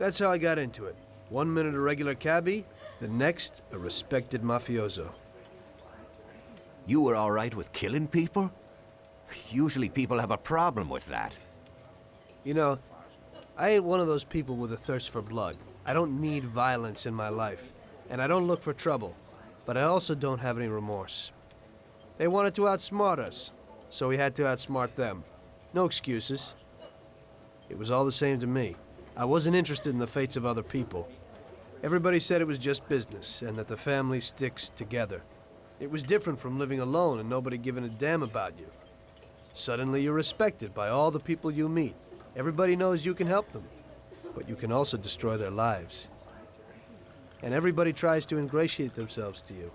That's how I got into it. 1 minute a regular cabbie, the next a respected mafioso. You were all right with killing people? Usually people have a problem with that. You know, I ain't one of those people with a thirst for blood. I don't need violence in my life, and I don't look for trouble, but I also don't have any remorse. They wanted to outsmart us, so we had to outsmart them. No excuses. It was all the same to me. I wasn't interested in the fates of other people. Everybody said it was just business, and that the family sticks together. It was different from living alone and nobody giving a damn about you. Suddenly you're respected by all the people you meet. Everybody knows you can help them, but you can also destroy their lives. And everybody tries to ingratiate themselves to you.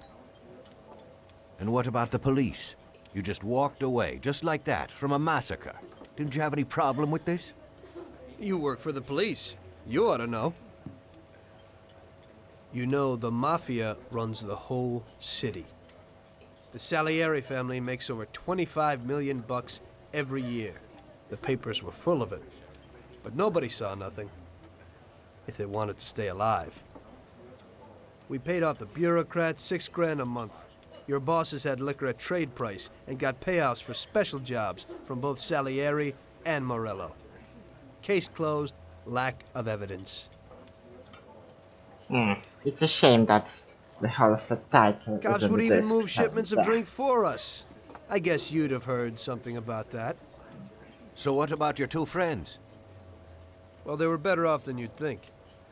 And what about the police? You just walked away, just like that, from a massacre. Didn't you have any problem with this? You work for the police. You ought to know. You know, the Mafia runs the whole city. The Salieri family makes over 25 million bucks every year. The papers were full of it. But nobody saw nothing. If they wanted to stay alive. We paid off the bureaucrats $6 grand a month. Your bosses had liquor at trade price and got payouts for special jobs from both Salieri and Morello. Case closed, lack of evidence. It's a shame that the whole subtitle Cops isn't would even this move shipments of there. drink for us. I guess you'd have heard something about that. So what about your two friends? Well, they were better off than you'd think.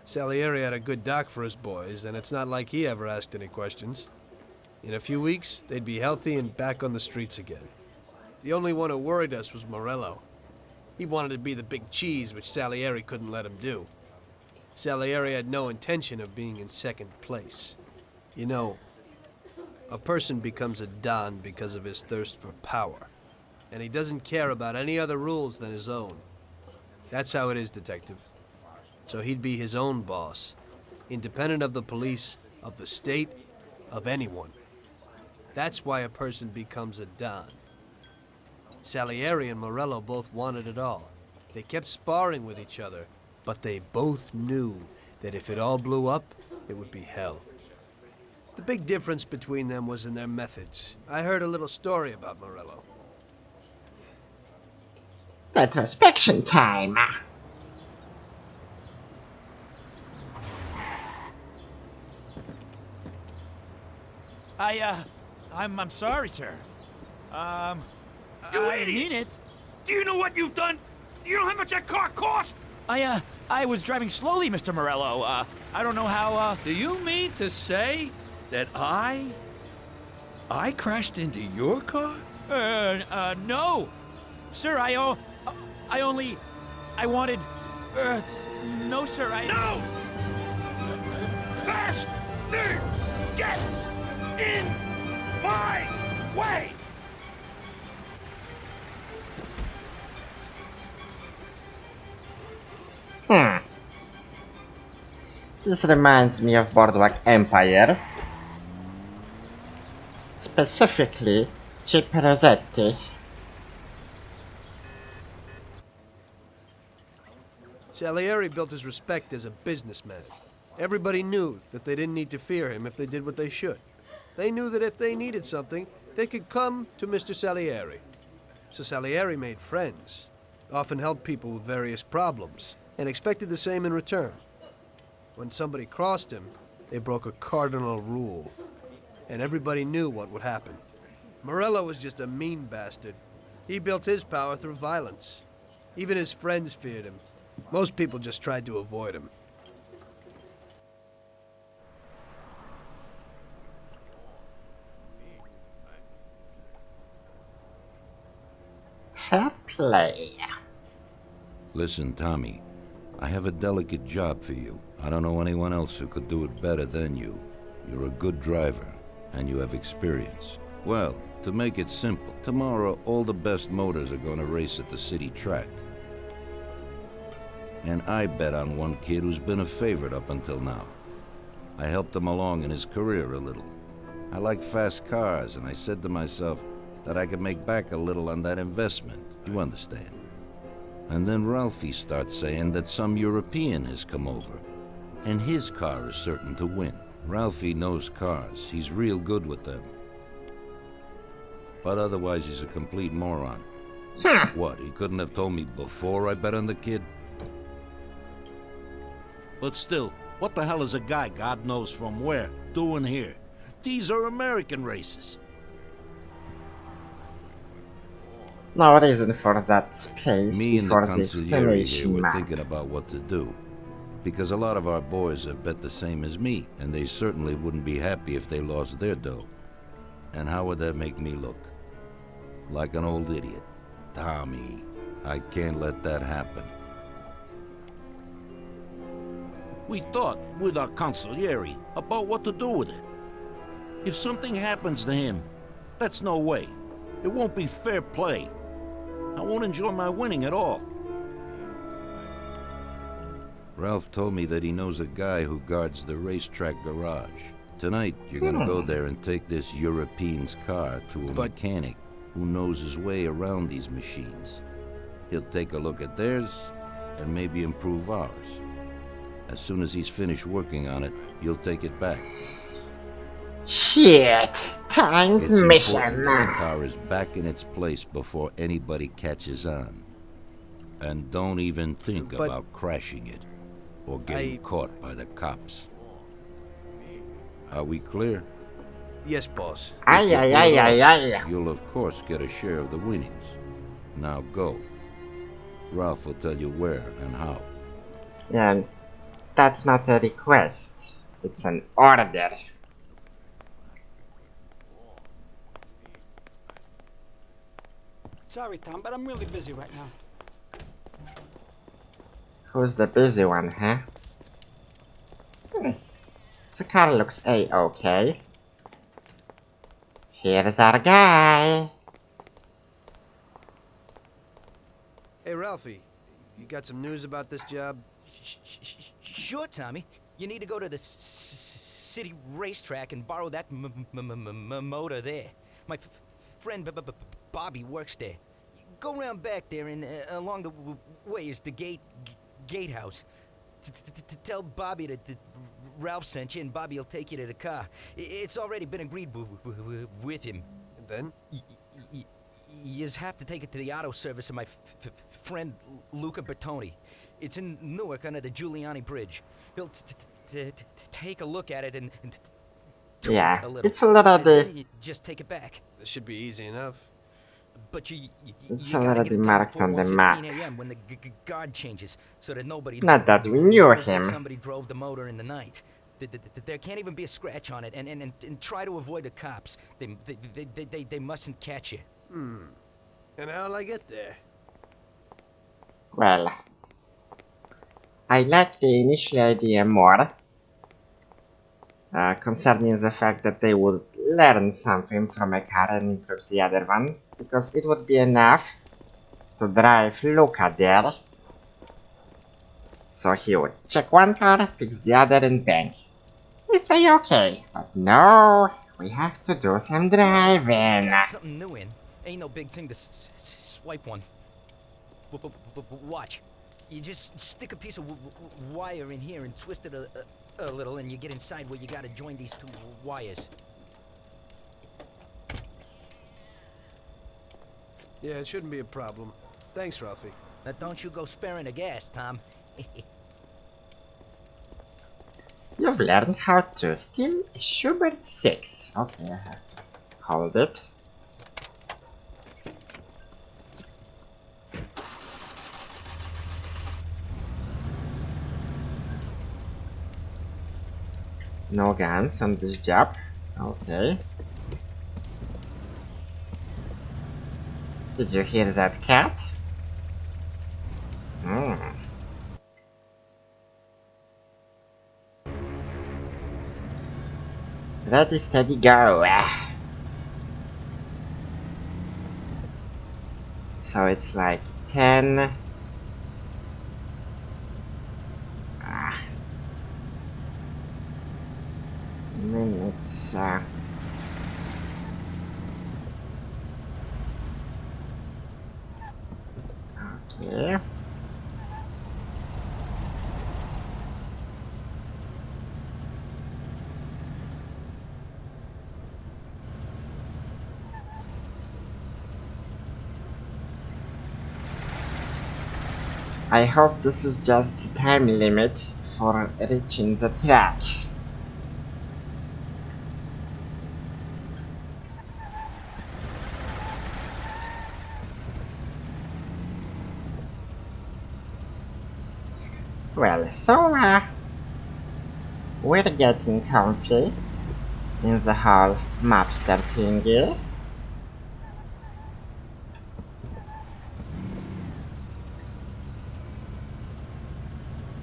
Salieri had a good doc for his boys, and it's not like he ever asked any questions. In a few weeks, they'd be healthy and back on the streets again. The only one who worried us was Morello. He wanted to be the big cheese, which Salieri couldn't let him do. Salieri had no intention of being in second place. You know, a person becomes a Don because of his thirst for power. And he doesn't care about any other rules than his own. That's how it is, Detective. So he'd be his own boss, independent of the police, of the state, of anyone. That's why a person becomes a Don. Salieri and Morello both wanted it all. They kept sparring with each other, but they both knew that if it all blew up, it would be hell. The big difference between them was in their methods. I heard a little story about Morello. Retrospection time. I'm sorry, sir. You I idiot! mean it. Do you know what you've done? Do you know how much that car cost? I was driving slowly, Mr. Morello. I don't know how, Do you mean to say that I crashed into your car? no. Sir, I wanted, no, sir, No! Bastard gets in my way! This reminds me of Boardwalk Empire. Specifically, Chip Rossetti. Salieri built his respect as a businessman. Everybody knew that they didn't need to fear him if they did what they should. They knew that if they needed something, they could come to Mr. Salieri. So Salieri made friends, often helped people with various problems, and expected the same in return. When somebody crossed him, they broke a cardinal rule, and everybody knew what would happen. Morello was just a mean bastard. He built his power through violence. Even his friends feared him. Most people just tried to avoid him. Fairplay. Listen, Tommy, I have a delicate job for you. I don't know anyone else who could do it better than you. You're a good driver, and you have experience. Well, to make it simple, tomorrow all the best motors are going to race at the city track. And I bet on one kid who's been a favorite up until now. I helped him along in his career a little. I like fast cars, and I said to myself that I could make back a little on that investment. You understand? And then Ralphie starts saying that some European has come over, and his car is certain to win. Ralphie knows cars. He's real good with them. But otherwise, he's a complete moron. What, he couldn't have told me before I bet on the kid? But still, what the hell is a guy, God knows from where, doing here? These are American races. No reason for that space Me and the before the consigliere here exclamation were mark. thinking about what to do. Because a lot of our boys have bet the same as me, and they certainly wouldn't be happy if they lost their dough. And how would that make me look? Like an old idiot. Tommy, I can't let that happen. We thought with our consigliere about what to do with it. If something happens to him, that's no way. It won't be fair play. I won't enjoy my winning at all. Ralph told me that he knows a guy who guards the racetrack garage. Tonight, you're gonna go there and take this European's car to a mechanic who knows his way around these machines. He'll take a look at theirs and maybe improve ours. As soon as he's finished working on it, you'll take it back. Shit! Timed It's mission! important that the car is back in its place before anybody catches on. And don't even think But- about crashing it or getting caught by the cops. Are we clear? Yes, boss. Ay, ay, ay, ay, ay. You'll of course get a share of the winnings. Now go. Ralph will tell you where and how. And that's not a request. It's an order. Sorry, Tom, but I'm really busy right now. Who's the busy one, huh? The car looks a-okay. Here's our guy. Hey, Ralphie, you got some news about this job? Sure, Tommy. You need to go to the city racetrack and borrow that motor there. My friend Bobby works there. Go around back there and along the way is the gatehouse. Tell Bobby that Ralph sent you, and Bobby will take you to the car. It's already been agreed with him. And then? You just have to take it to the auto service of my friend Luca Bertoni. It's in Newark under the Giuliani Bridge. He'll take a look at it and Yeah, a little. it's already... Then you just take it back. This should be easy enough. But It's gotta already get it done marked before on the 1:15 map. a.m. when the guard changes, so that nobody Not that we knew knows that him. somebody drove the motor in the night. There can't even be a scratch on it, and try to avoid the cops. They mustn't catch you. And how'll I get there? Well, I like the initial idea more. Concerning the fact that they would learn something from a car and improve the other one, because it would be enough to drive Luca there. So he would check one car, fix the other, and bang. It's a-okay. But no, we have to do some driving. Got something new in. Ain't no big thing to swipe one. Watch. You just stick a piece of wire in here and twist it a little, and you get inside where you gotta join these two wires. Yeah, it shouldn't be a problem. Thanks, Ralphie. Now don't you go sparing the gas, Tom. You've learned how to steal a Schubert 6. Okay, I have to hold it. No guns on this job. Okay. Did you hear that cat? Ready, steady, go. So it's like 10. Minutes. Okay. I hope this is just a time limit for reaching the track. Well, so we're getting comfy in the whole mobster thingy.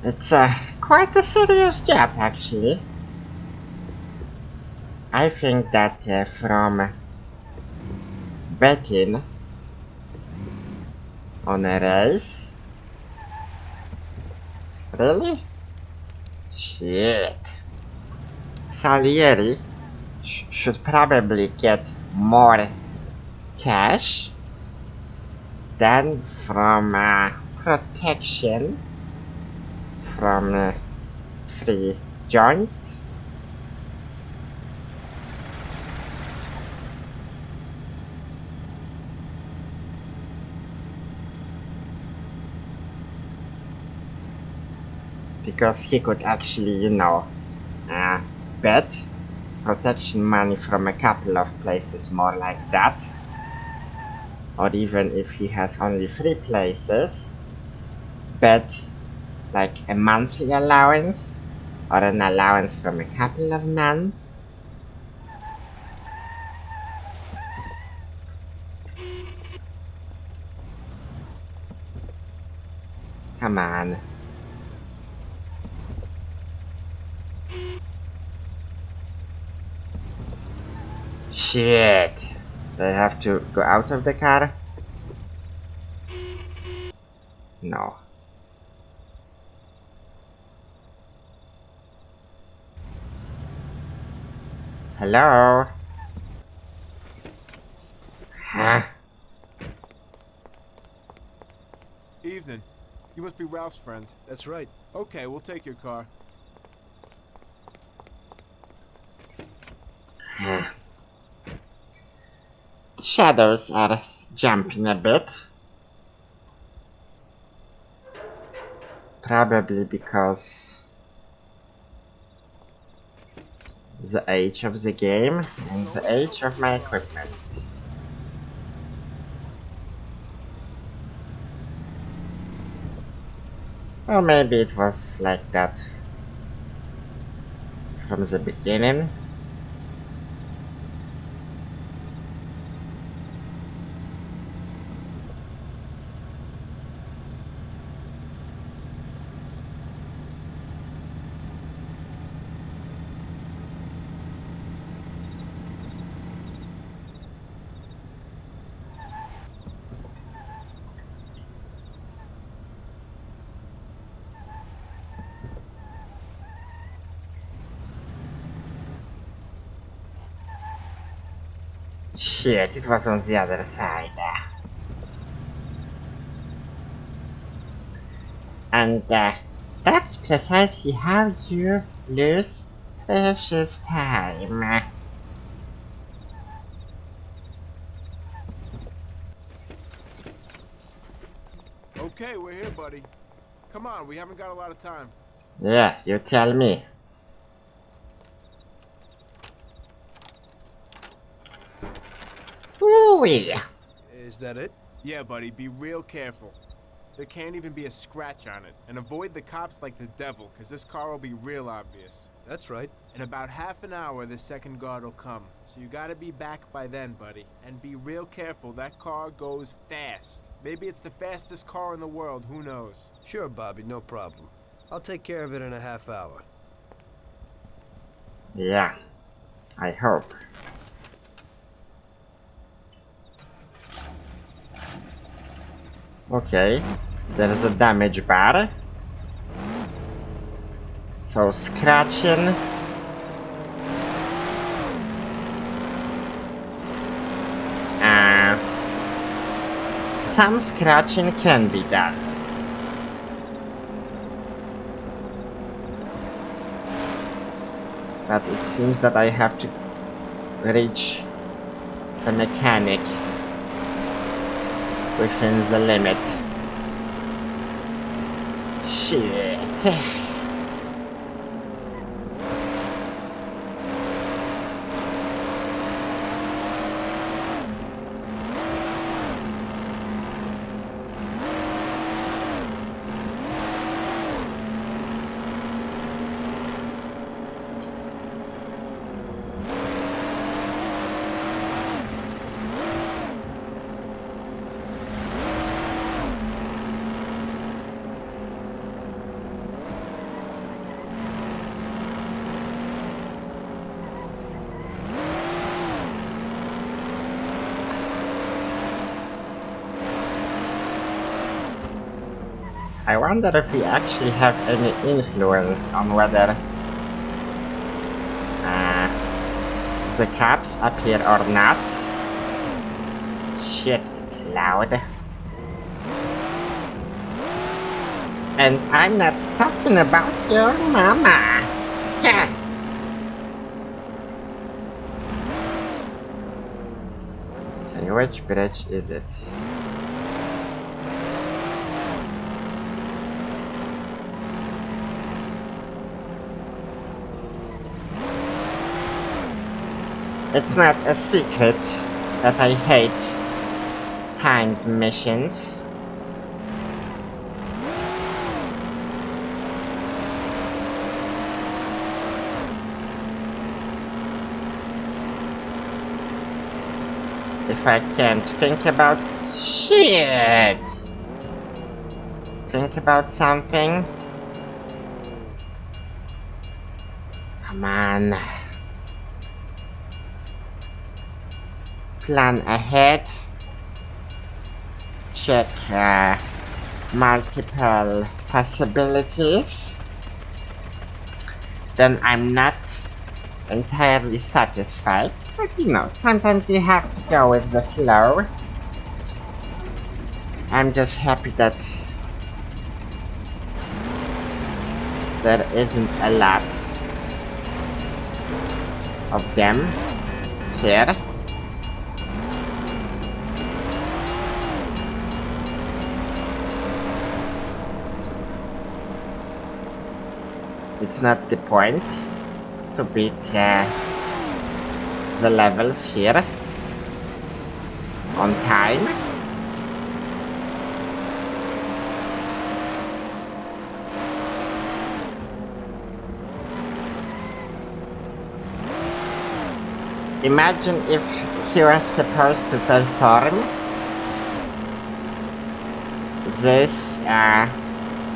It's quite a serious job, actually. I think that from betting on a race. Really? Shit. Salieri should probably get more cash than from protection from free joints. Because he could actually, you know, bet protection money from a couple of places more like that. Or even if he has only 3 places, bet like a monthly allowance or an allowance from a couple of months. Come on. Shit. They have to go out of the car? No. Hello? Huh? Evening. You must be Ralph's friend. That's right. Okay, we'll take your car. The shadows are jumping a bit. Probably because the age of the game and the age of my equipment. Or maybe it was like that from the beginning. Shit, it was on the other side. And that's precisely how you lose precious time. Okay, we're here, buddy. Come on, we haven't got a lot of time. Yeah, you tell me. Ooh-wee. Is that it? Yeah, buddy, be real careful. There can't even be a scratch on it. And avoid the cops like the devil, because this car will be real obvious. That's right. In about half an hour, the second guard will come. So you gotta be back by then, buddy. And be real careful, that car goes fast. Maybe it's the fastest car in the world, who knows? Sure, Bobby, no problem. I'll take care of it in a half hour. Yeah, I hope. Okay, there is a damage bar. So scratching. Some scratching can be done. But it seems that I have to reach the mechanic within the limit. Shit. I wonder if we actually have any influence on whether the cops appear or not. Shit, it's loud. And I'm not talking about your mama. And which bridge is it? It's not a secret that I hate timed missions. If I can't think about shit, think about something. Come on. Plan ahead. Check multiple possibilities. Then I'm not entirely satisfied. But you know, sometimes you have to go with the flow. I'm just happy that there isn't a lot of them here. It's not the point to beat the levels here on time. Imagine if he was supposed to perform this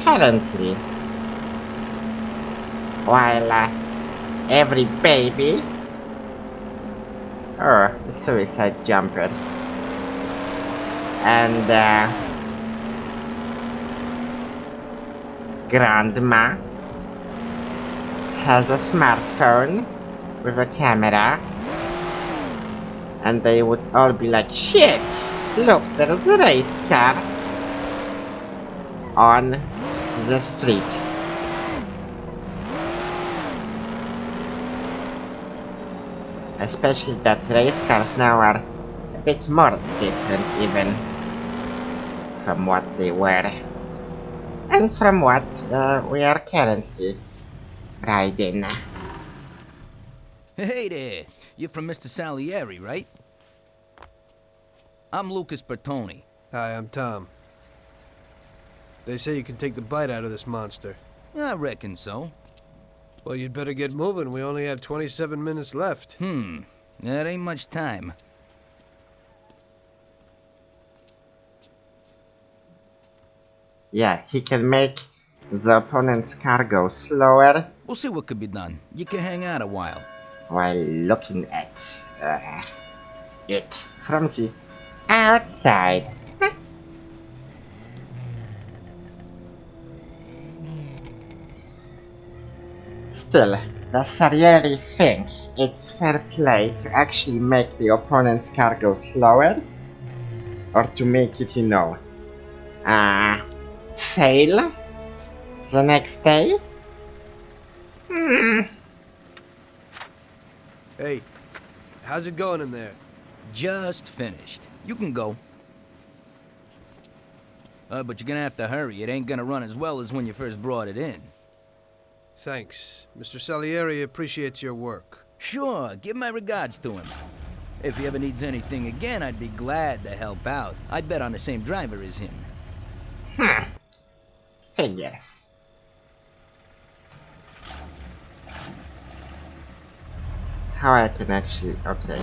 currently, while every baby, the suicide jumper, and grandma has a smartphone with a camera, and they would all be like, shit, look, there's a race car on the street. Especially that race cars now are a bit more different even from what they were and from what we are currently riding. Hey there, you're from Mr. Salieri, right? I'm Lucas Bertoni. Hi, I'm Tom. They say you can take the bite out of this monster. I reckon so. Well, you'd better get moving. We only have 27 minutes left. That ain't much time. Yeah, he can make the opponent's car go slower. We'll see what could be done. You can hang out a while. While looking at it from the outside. Still, does Salieri think it's fair play to actually make the opponent's car go slower? Or to make it, you know, fail the next day? Hey, how's it going in there? Just finished. You can go. But you're gonna have to hurry. It ain't gonna run as well as when you first brought it in. Thanks. Mr. Salieri appreciates your work. Sure, give my regards to him. If he ever needs anything again, I'd be glad to help out. I bet on the same driver as him. Figures. How I can actually... okay.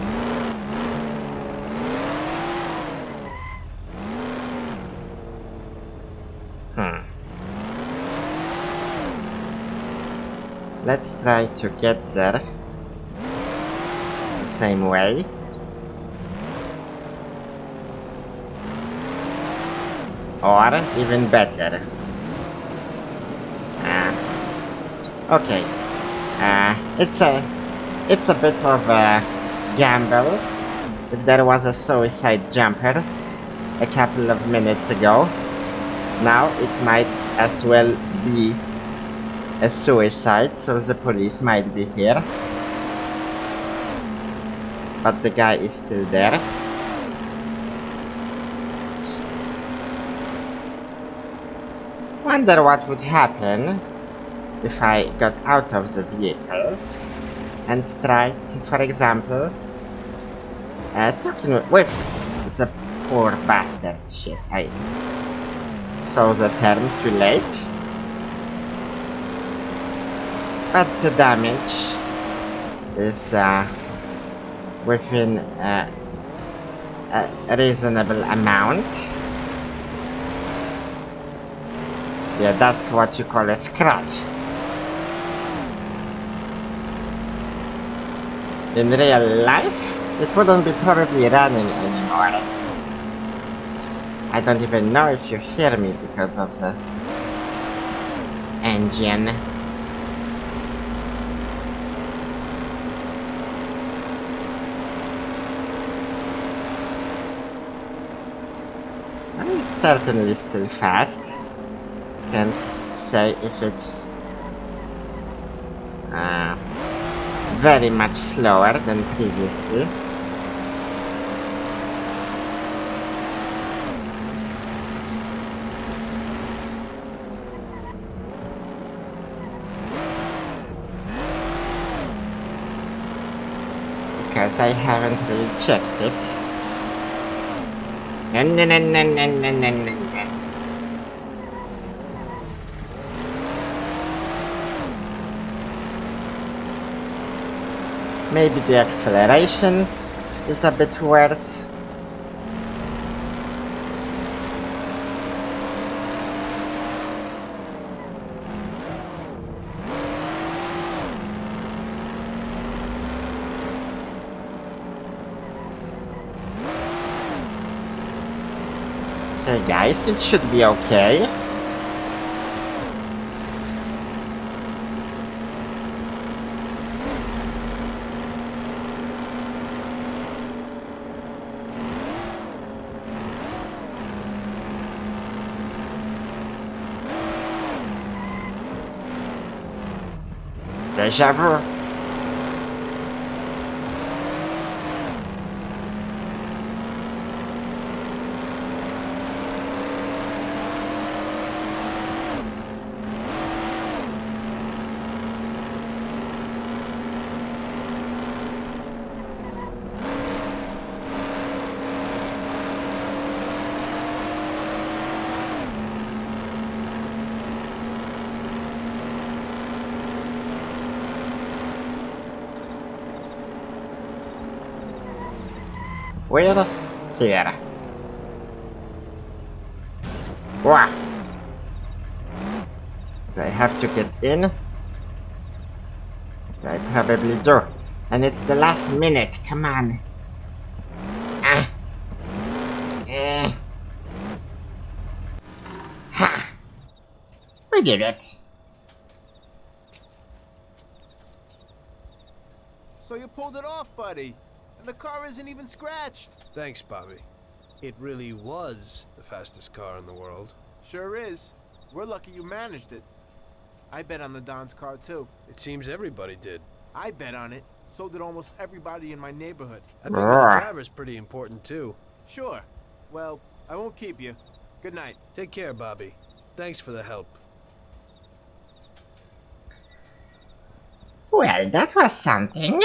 Let's try to get there the same way. Or even better. Okay. It's a bit of a gamble. If there was a suicide jumper a couple of minutes ago, now it might as well be a suicide, so the police might be here. But the guy is still there. Wonder what would happen if I got out of the vehicle and tried, for example, talking with the poor bastard. Shit, I saw the term too late. But the damage is within a reasonable amount. Yeah, that's what you call a scratch. In real life, it wouldn't be probably running anymore. I don't even know if you hear me because of the engine. I mean, it's certainly still fast. Can't say if it's very much slower than previously. Because I haven't really checked it. Maybe the acceleration is a bit worse. Okay guys, it should be okay. Deja vu. We're here. Wow. Do I have to get in? I probably do. And it's the last minute, come on. Ha! We did it. So you pulled it off, buddy. And the car isn't even scratched. Thanks, Bobby. It really was the fastest car in the world. Sure is. We're lucky you managed it. I bet on the Don's car too. It seems everybody did. I bet on it. So did almost everybody in my neighborhood. I think the driver's pretty important too. Sure. Well, I won't keep you. Good night. Take care, Bobby. Thanks for the help. Well, that was something.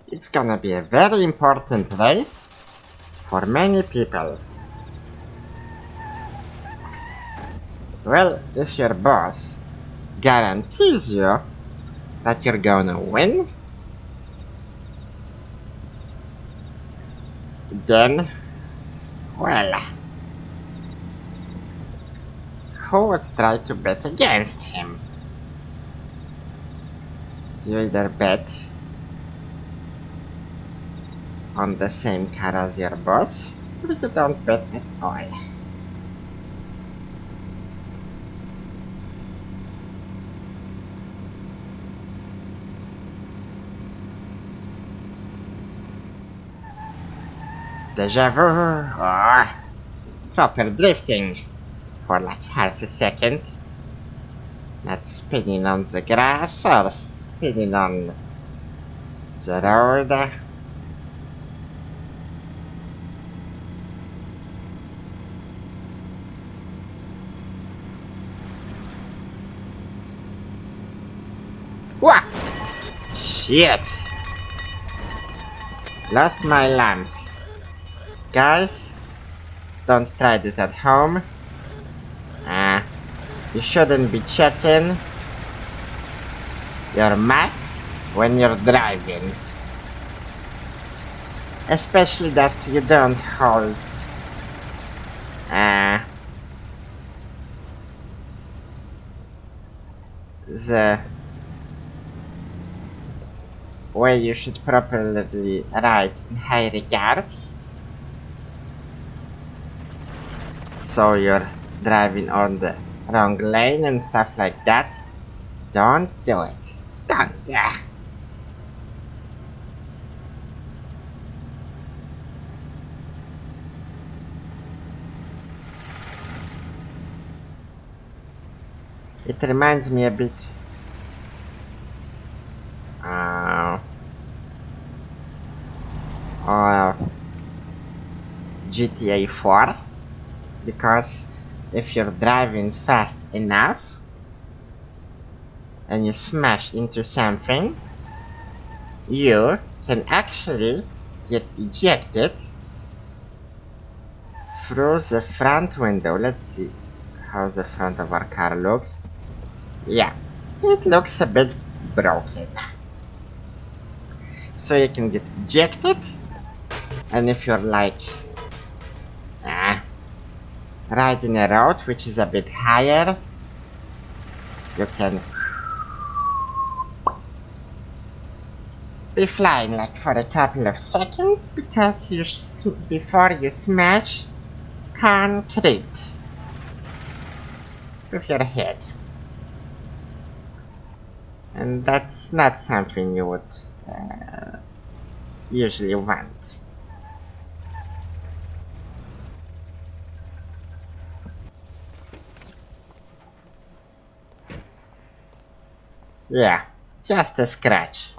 It's gonna be a very important race for many people. Well, if your boss guarantees you that you're gonna win, then, well, who would try to bet against him? You either bet on the same car as your boss, or you don't bet at all. Deja vu. Oh, proper drifting for like half a second. Not spinning on the grass or spinning on the road. Wah! Shit! Lost my lamp. Guys, don't try this at home. You shouldn't be checking your map when you're driving. Especially that you don't hold the way you should properly ride in high regards. So you're driving on the wrong lane and stuff like that. Don't do it. Don't. It reminds me a bit of GTA 4, because if you're driving fast enough and you smash into something, you can actually get ejected through the front window. Let's see how the front of our car looks. Yeah, it looks a bit broken. So you can get ejected, and if you're like riding a road which is a bit higher, you can be flying like for a couple of seconds because you before you smash concrete with your head. And that's not something you would usually want. Yeah, just a scratch.